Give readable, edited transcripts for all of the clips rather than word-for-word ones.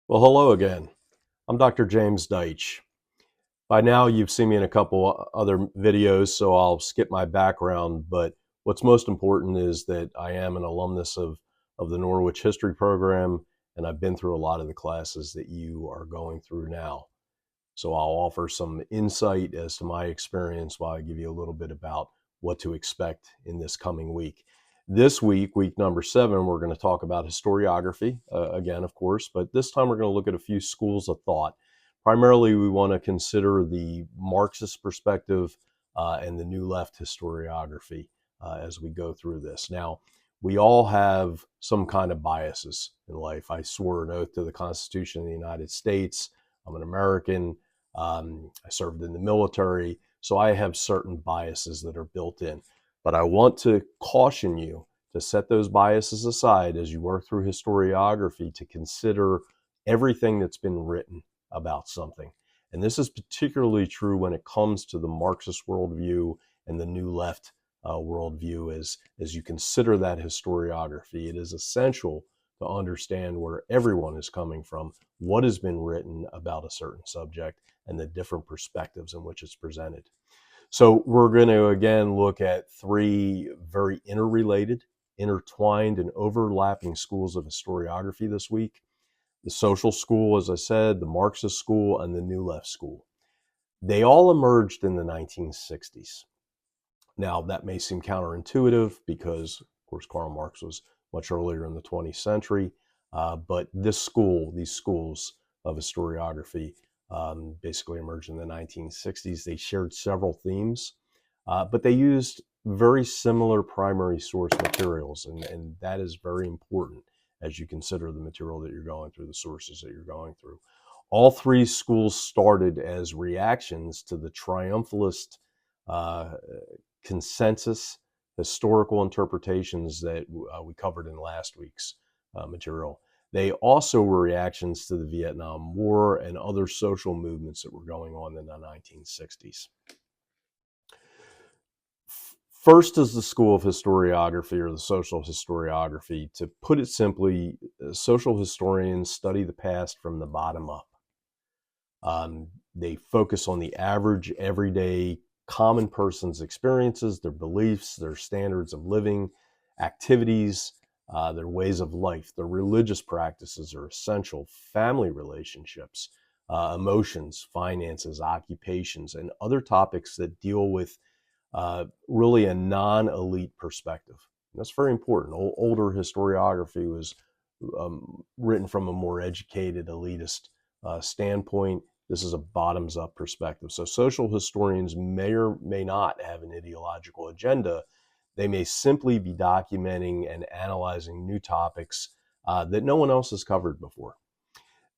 Well, hello again. I'm Dr. James Deitch. By now, you've seen me in a couple other videos, so I'll skip my background. But what's most important is that I am an alumnus of the Norwich history program, and I've been through a lot of the classes that you are going through now. So I'll offer some insight as to my experience while I give you a little bit about what to expect in this coming week. This week, week number 7, we're going to talk about historiography, again, of course, but this time we're going to look at a few schools of thought. Primarily, we want to consider the Marxist perspective and the New Left historiography as we go through this. Now, we all have some kind of biases in life. I swore an oath to the Constitution of the United States. I'm an American. I served in the military, so I have certain biases that are built in. But I want to caution you to set those biases aside as you work through historiography to consider everything that's been written about something. And this is particularly true when it comes to the Marxist worldview and the New Left worldview as you consider that historiography. It is essential to understand where everyone is coming from, what has been written about a certain subject, and the different perspectives in which it's presented. So we're going to again look at 3 very interrelated, intertwined, and overlapping schools of historiography this week. The social school, as I said, the Marxist school, and the New Left school. They all emerged in the 1960s. Now, that may seem counterintuitive because, of course, Karl Marx was much earlier in the 20th century, but these schools of historiography basically emerged in the 1960s. They shared several themes, but they used very similar primary source materials, and that is very important as you consider the material that you're going through, the sources that you're going through. All 3 schools started as reactions to the triumphalist consensus historical interpretations that we covered in last week's material. They also were reactions to the Vietnam War and other social movements that were going on in the 1960s. First is the school of historiography, or the social historiography. To put it simply, social historians study the past from the bottom up. They focus on the average, everyday, common person's experiences, their beliefs, their standards of living, activities, their ways of life. Their religious practices are essential, family relationships, emotions, finances, occupations, and other topics that deal with really a non-elite perspective. And that's very important. Older historiography was written from a more educated, elitist standpoint. This is a bottoms-up perspective. So social historians may or may not have an ideological agenda. They may simply be documenting and analyzing new topics that no one else has covered before.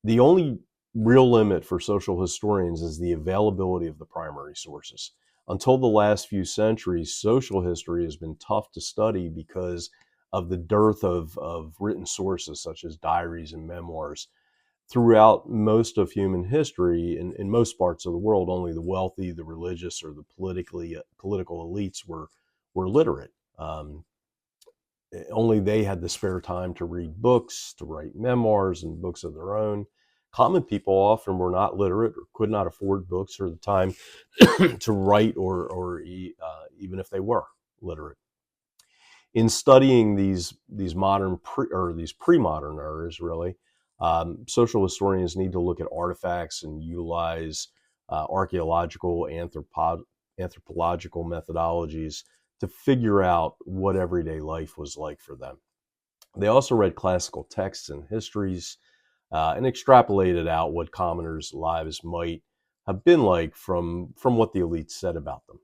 The only real limit for social historians is the availability of the primary sources. Until the last few centuries, social history has been tough to study because of the dearth of written sources such as diaries and memoirs. Throughout most of human history, in most parts of the world, only the wealthy, the religious, or the political elites were literate. Only they had the spare time to read books, to write memoirs and books of their own. Common people often were not literate or could not afford books or the time to write, or even if they were literate. In studying these modern these pre-modern eras, really, social historians need to look at artifacts and utilize archaeological, anthropological methodologies to figure out what everyday life was like for them. They also read classical texts and histories and extrapolated out what commoners' lives might have been like from what the elites said about them.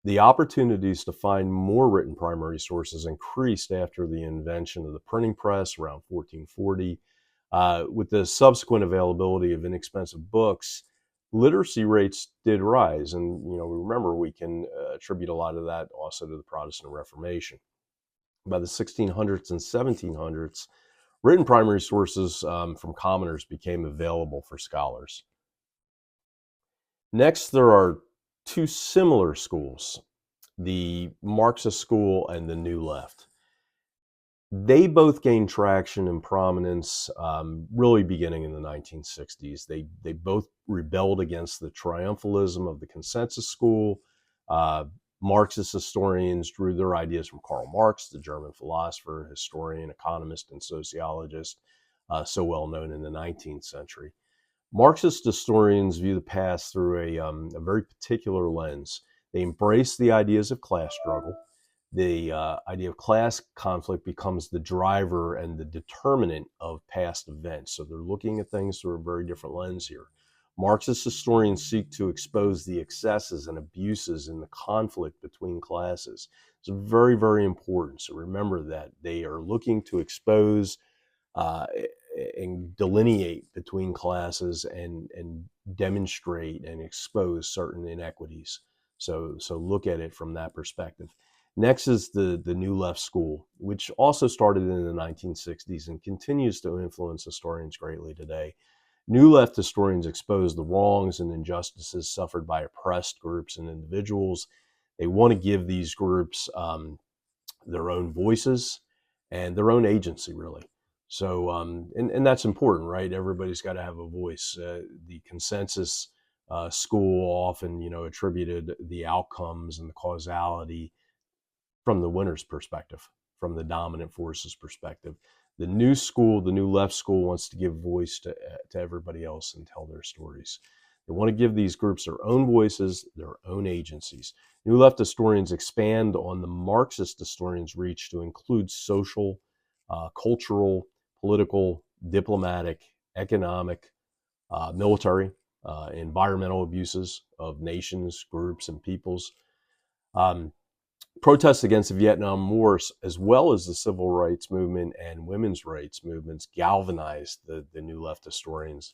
The opportunities to find more written primary sources increased after the invention of the printing press around 1440. With the subsequent availability of inexpensive books, literacy rates did rise. And, remember, we can attribute a lot of that also to the Protestant Reformation. By the 1600s and 1700s, written primary sources from commoners became available for scholars. Next, there are 2 similar schools, the Marxist school and the New Left. They both gained traction and prominence really beginning in the 1960s. They both rebelled against the triumphalism of the consensus school. Uh, Marxist historians drew their ideas from Karl Marx, the German philosopher, historian, economist, and sociologist, so well known in the 19th century. Marxist historians view the past through a very particular lens. They embrace the ideas of class struggle. The idea of class conflict becomes the driver and the determinant of past events. So they're looking at things through a very different lens here. Marxist historians seek to expose the excesses and abuses in the conflict between classes. It's very, very important. So remember that they are looking to expose uh, and delineate between classes and demonstrate and expose certain inequities. So look at it from that perspective. Next is the New Left School, which also started in the 1960s and continues to influence historians greatly today. New Left historians expose the wrongs and injustices suffered by oppressed groups and individuals. They want to give these groups their own voices and their own agency, really. So, and that's important, right? Everybody's got to have a voice. The consensus school often, attributed the outcomes and the causality from the winner's perspective, from the dominant force's perspective. The new school, the New Left School, wants to give voice to everybody else and tell their stories. They want to give these groups their own voices, their own agencies. New Left historians expand on the Marxist historians' reach to include social, cultural, political, diplomatic, economic, military, environmental abuses of nations, groups, and peoples. Um, Protests against the Vietnam War, as well as the civil rights movement and women's rights movements, galvanized the New Left historians.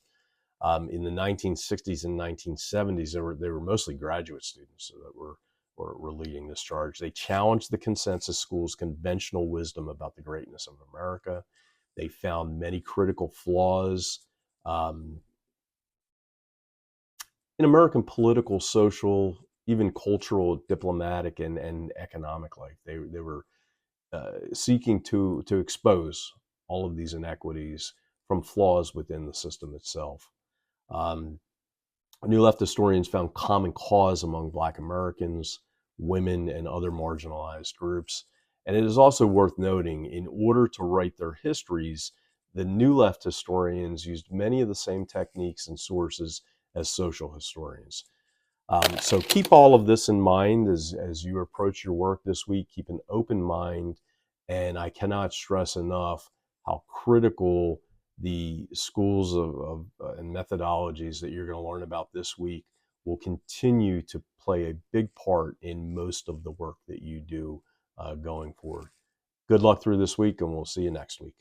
In the 1960s and 1970s, they were mostly graduate students that were leading this charge. They challenged the consensus school's conventional wisdom about the greatness of America. They found many critical flaws um, in American political, social, even cultural, diplomatic, and economic life. They were seeking to expose all of these inequities from flaws within the system itself. Um, New Left historians found common cause among Black Americans, women, and other marginalized groups. And it is also worth noting, in order to write their histories, the New Left historians used many of the same techniques and sources as social historians. So keep all of this in mind as you approach your work this week. Keep an open mind. And I cannot stress enough how critical the schools of and methodologies that you're going to learn about this week will continue to play a big part in most of the work that you do going forward. Good luck through this week, and we'll see you next week.